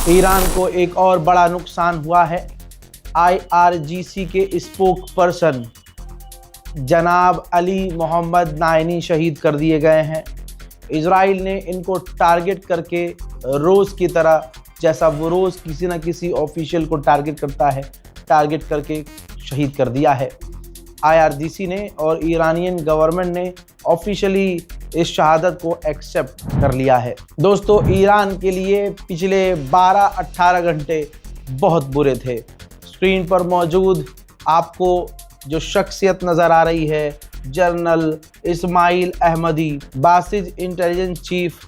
Iran को एक और बड़ा नुकसान हुआ है। IRGC के स्पोक पर्सन जनाब अली मोहम्मद नायनी शहीद कर दिए गए हैं। इजराइल ने इनको टारगेट करके रोज़ की तरह, जैसा वो रोज़ किसी न किसी ऑफिशियल को टारगेट करता है, टारगेट करके शहीद कर दिया है। IRGC ने और ईरानियन गवर्नमेंट ने ऑफिशियली इस शहादत को एक्सेप्ट कर लिया है। दोस्तों, ईरान के लिए पिछले 12-18 घंटे बहुत बुरे थे। स्क्रीन पर मौजूद आपको जो शख्सियत नज़र आ रही है, general Ismail Ahmadi, Basij intelligence chief,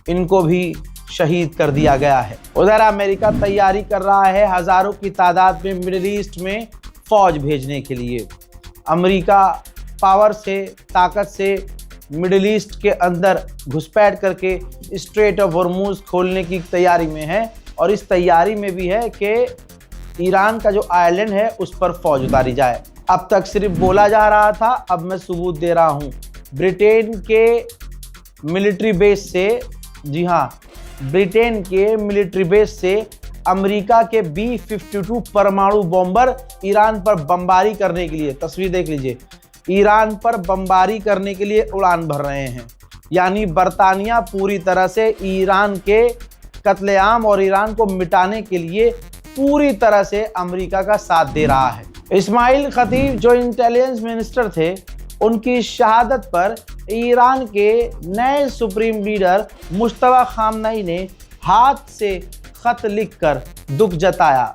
इनको भी शहीद कर दिया गया है। उधर अमेरिका तैयारी कर रहा है हज़ारों की तादाद में मिडिल ईस्ट में फ़ौज भेजने के लिए। अमेरिका पावर से, ताकत से मिडिल ईस्ट के अंदर घुसपैठ करके स्ट्रेट ऑफ हॉर्मुज़ खोलने की तैयारी में है, और इस तैयारी में भी है कि ईरान का जो आइलैंड है उस पर फ़ौज उतारी जाए। अब तक सिर्फ बोला जा रहा था, अब मैं सबूत दे रहा हूँ। ब्रिटेन के मिलिट्री बेस से, जी हाँ, ब्रिटेन के मिलिट्री बेस से अमेरिका के B-52 परमाणु बॉम्बर ईरान पर बमबारी करने के लिए, तस्वीर देख लीजिए, ईरान पर बमबारी करने के लिए उड़ान भर रहे हैं। यानी बरतानिया पूरी तरह से ईरान के कत्लेआम और ईरान को मिटाने के लिए पूरी तरह से अमेरिका का साथ दे रहा है। इस्माइल खतीब जो इंटेलिजेंस मिनिस्टर थे, उनकी शहादत पर ईरान के नए सुप्रीम लीडर मुश्तबा खामनई ने हाथ से खत लिखकर दुख जताया,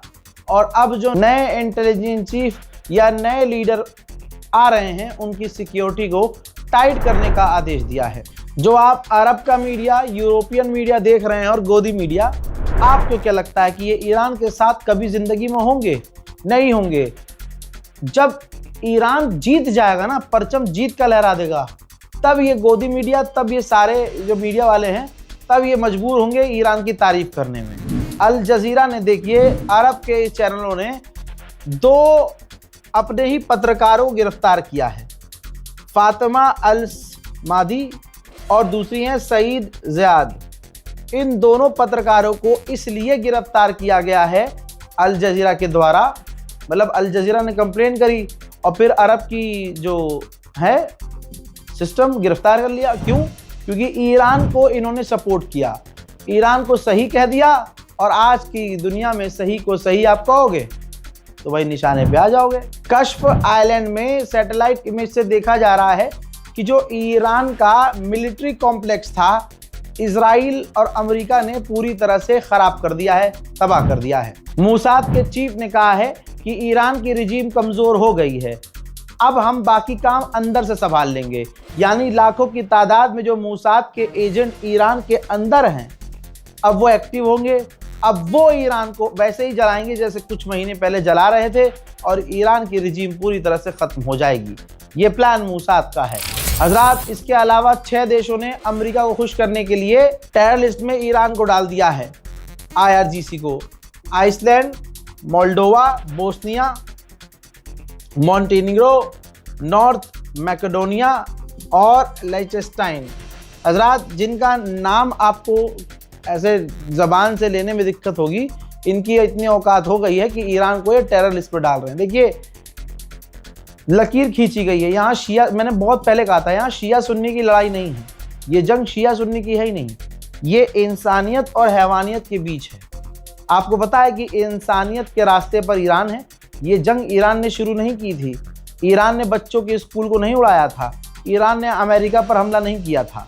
और अब जो नए इंटेलिजेंस चीफ या नए लीडर आ रहे हैं, उनकी सिक्योरिटी को टाइट करने का आदेश दिया है। जो आप अरब का मीडिया, यूरोपियन मीडिया देख रहे हैं और गोदी मीडिया, आपको क्या लगता है कि ये ईरान के साथ कभी जिंदगी में होंगे? नहीं होंगे। जब ईरान जीत जाएगा ना, परचम जीत का लहरा देगा, तब ये गोदी मीडिया, तब ये सारे जो मीडिया वाले हैं, तब ये मजबूर होंगे ईरान की तारीफ करने में। अल जजीरा ने, देखिए, अरब के चैनलों ने 2 अपने ही पत्रकारों को गिरफ्तार किया है, फातिमा अल मादी और दूसरी हैं सईद ज़ियाद। इन दोनों पत्रकारों को इसलिए गिरफ्तार किया गया है अल जजीरा के द्वारा, मतलब अल जजीरा ने कंप्लेन करी और फिर अरब की जो है सिस्टम गिरफ्तार कर लिया। क्यों? क्योंकि ईरान को इन्होंने सपोर्ट किया, ईरान को सही कह दिया, और आज की दुनिया में सही को सही आप कहोगे तो भाई निशाने पे आ जाओगे। कश्फ आइलैंड में सैटेलाइट इमेज से देखा जा रहा है कि जो ईरान का मिलिट्री कॉम्प्लेक्स था, इजराइल और अमेरिका ने पूरी तरह से खराब कर दिया है, तबाह कर दिया है। मूसाद के चीफ ने कहा है कि ईरान की रिजीम कमज़ोर हो गई है, अब हम बाकी काम अंदर से संभाल लेंगे। यानी लाखों की तादाद में जो मूसाद के एजेंट ईरान के अंदर हैं, अब वो एक्टिव होंगे। अब वो ईरान को वैसे ही जलाएंगे जैसे कुछ महीने पहले जला रहे थे, और ईरान की रिजीम पूरी तरह से ख़त्म हो जाएगी। ये प्लान मूसाद का है हजरात। इसके अलावा 6 देशों ने अमेरिका को खुश करने के लिए टेरर लिस्ट में ईरान को डाल दिया है। IRGC को Iceland, Moldova, Bosnia, Montenegro, North Macedonia और लिechtenstein। हजरात, जिनका नाम आपको ऐसे ज़बान से लेने में दिक्कत होगी, इनकी इतनी औकात हो गई है कि ईरान को ये टेरर लिस्ट पर डाल रहे हैं। देखिए, लकीर खींची गई है। यहाँ शिया, मैंने बहुत पहले कहा था, यहाँ शिया सुन्नी की लड़ाई नहीं है, ये जंग शिया सुन्नी की है ही नहीं, ये इंसानियत और हैवानियत के बीच है। आपको पता है कि इंसानियत के रास्ते पर ईरान है। ये जंग ईरान ने शुरू नहीं की थी, ईरान ने बच्चों के स्कूल को नहीं उड़ाया था, ईरान ने अमेरिका पर हमला नहीं किया था।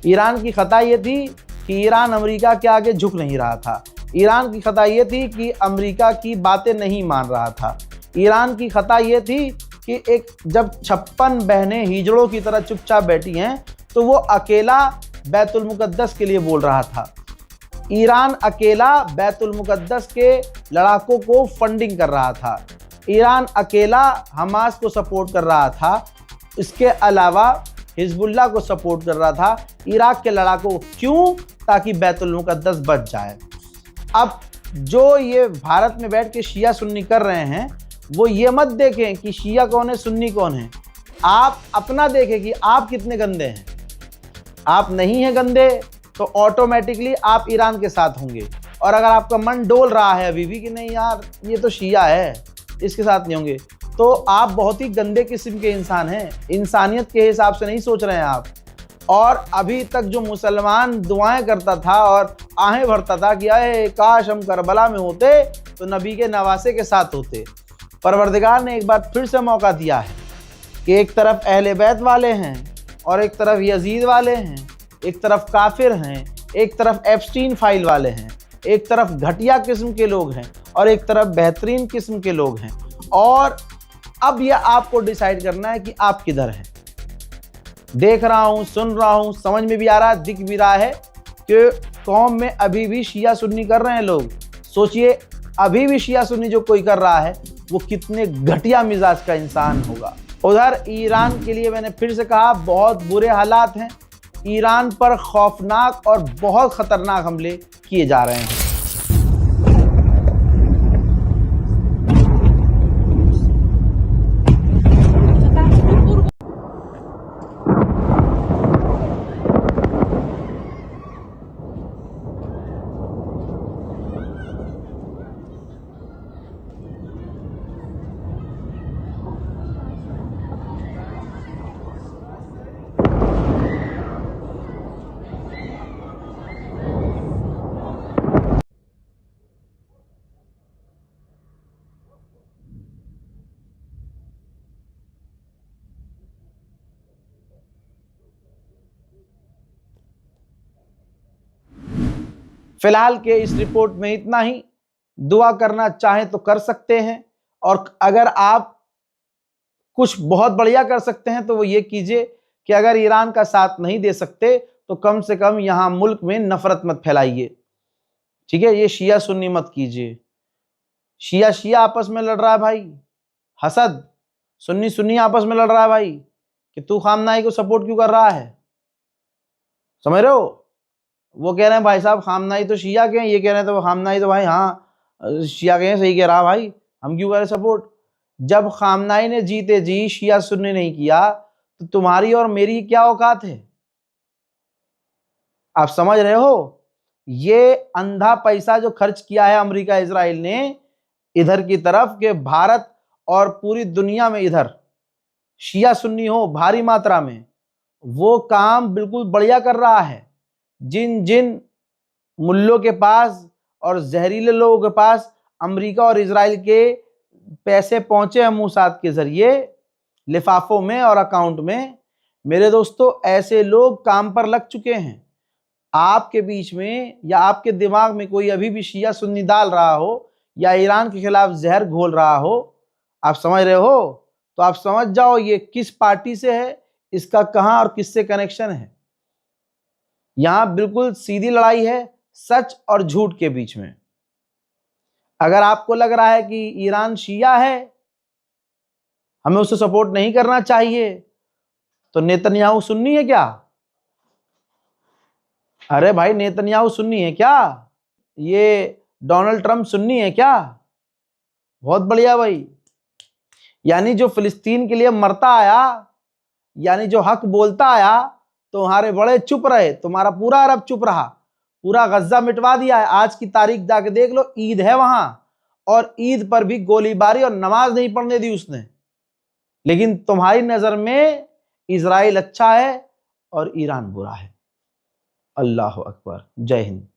ईरान की खता ये थी कि ईरान अमेरिका के आगे झुक नहीं रहा था। ईरान की खता ये थी कि अमेरिका की बातें नहीं मान रहा था। ईरान की खता ये थी कि एक जब 56 बहनें हिजड़ों की तरह चुपचाप बैठी हैं, तो वो अकेला बैतुल मुकद्दस के लिए बोल रहा था। ईरान अकेला बैतुल मुकद्दस के लड़ाकों को फंडिंग कर रहा था। ईरान अकेला हमास को सपोर्ट कर रहा था। इसके अलावा हिजबुल्लाह को सपोर्ट कर रहा था, इराक के लड़ाकों। क्यों? ताकि बैतुल मुकद्दस बच जाए। अब जो ये भारत में बैठ के शिया सुन्नी कर रहे हैं, वो ये मत देखें कि शिया कौन है, सुन्नी कौन है। आप अपना देखें कि आप कितने गंदे हैं। आप नहीं हैं गंदे तो ऑटोमेटिकली आप ईरान के साथ होंगे। और अगर आपका मन डोल रहा है अभी भी कि नहीं यार ये तो शिया है, इसके साथ नहीं होंगे, तो आप बहुत ही गंदे किस्म के इंसान हैं, इंसानियत के हिसाब से नहीं सोच रहे हैं आप। और अभी तक जो मुसलमान दुआएं करता था और आहें भरता था कि अरे काश हम करबला में होते तो नबी के नवासे के साथ होते, परवरदिगार ने एक बार फिर से मौका दिया है कि एक तरफ अहले बैत वाले हैं और एक तरफ यजीद वाले हैं, एक तरफ काफिर हैं, एक तरफ एप्स्टीन फाइल वाले हैं, एक तरफ घटिया किस्म के लोग हैं और एक तरफ बेहतरीन किस्म के लोग हैं। और अब यह आपको डिसाइड करना है कि आप किधर हैं। देख रहा हूं, सुन रहा हूं, समझ में भी आ रहा है, दिख भी रहा है कि कौम में अभी भी शिया सुन्नी कर रहे हैं लोग। सोचिए अभी भी शिया सुन्नी जो कोई कर रहा है वो कितने घटिया मिजाज का इंसान होगा। उधर ईरान के लिए मैंने फिर से कहा बहुत बुरे हालात हैं, ईरान पर खौफनाक और बहुत खतरनाक हमले किए जा रहे हैं। फिलहाल के इस रिपोर्ट में इतना ही। दुआ करना चाहें तो कर सकते हैं, और अगर आप कुछ बहुत बढ़िया कर सकते हैं तो वो ये कीजिए कि अगर ईरान का साथ नहीं दे सकते तो कम से कम यहां मुल्क में नफरत मत फैलाइए, ठीक है। ये शिया सुन्नी मत कीजिए, शिया शिया आपस में लड़ रहा है भाई, हसद, सुन्नी सुन्नी आपस में लड़ रहा है भाई कि तू खामनाई को सपोर्ट क्यों कर रहा है, समझ रहे हो। वो कह रहे हैं भाई साहब खामनाई तो शिया के हैं, ये कह रहे हैं तो खामनाई तो भाई हाँ शिया के हैं, सही कह रहा भाई, हम क्यों करें सपोर्ट। जब खामनाई ने जीते जी शिया सुन्नी नहीं किया तो तुम्हारी और मेरी क्या औकात है, आप समझ रहे हो। ये अंधा पैसा जो खर्च किया है अमेरिका इजराइल ने इधर की तरफ के भारत और पूरी दुनिया में इधर शिया सुन्नी हो भारी मात्रा में, वो काम बिल्कुल बढ़िया कर रहा है। जिन जिन मुल्लों के पास और जहरीले लोगों के पास अमेरिका और इजराइल के पैसे पहुंचे हैं मूसाद के जरिए लिफाफों में और अकाउंट में, मेरे दोस्तों ऐसे लोग काम पर लग चुके हैं। आपके बीच में या आपके दिमाग में कोई अभी भी शिया सुन्नी डाल रहा हो या ईरान के खिलाफ जहर घोल रहा हो, आप समझ रहे हो, तो आप समझ जाओ ये किस पार्टी से है, इसका कहां और किससे कनेक्शन है। यहां बिल्कुल सीधी लड़ाई है सच और झूठ के बीच में। अगर आपको लग रहा है कि ईरान शिया है, हमें उसे सपोर्ट नहीं करना चाहिए, तो नेतन्याहू सुन्नी है क्या। अरे भाई नेतन्याहू सुन्नी है क्या, ये डोनाल्ड ट्रंप सुन्नी है क्या, बहुत बढ़िया भाई। यानी जो फिलिस्तीन के लिए मरता आया, यानी जो हक बोलता आया, तुम्हारे बड़े चुप रहे, तुम्हारा पूरा अरब चुप रहा, पूरा गज्जा मिटवा दिया है। आज की तारीख जाके देख लो, ईद है वहां, और ईद पर भी गोलीबारी और नमाज नहीं पढ़ने दी उसने। लेकिन तुम्हारी नजर में इजराइल अच्छा है और ईरान बुरा है। अल्लाह अकबर, जय हिंद।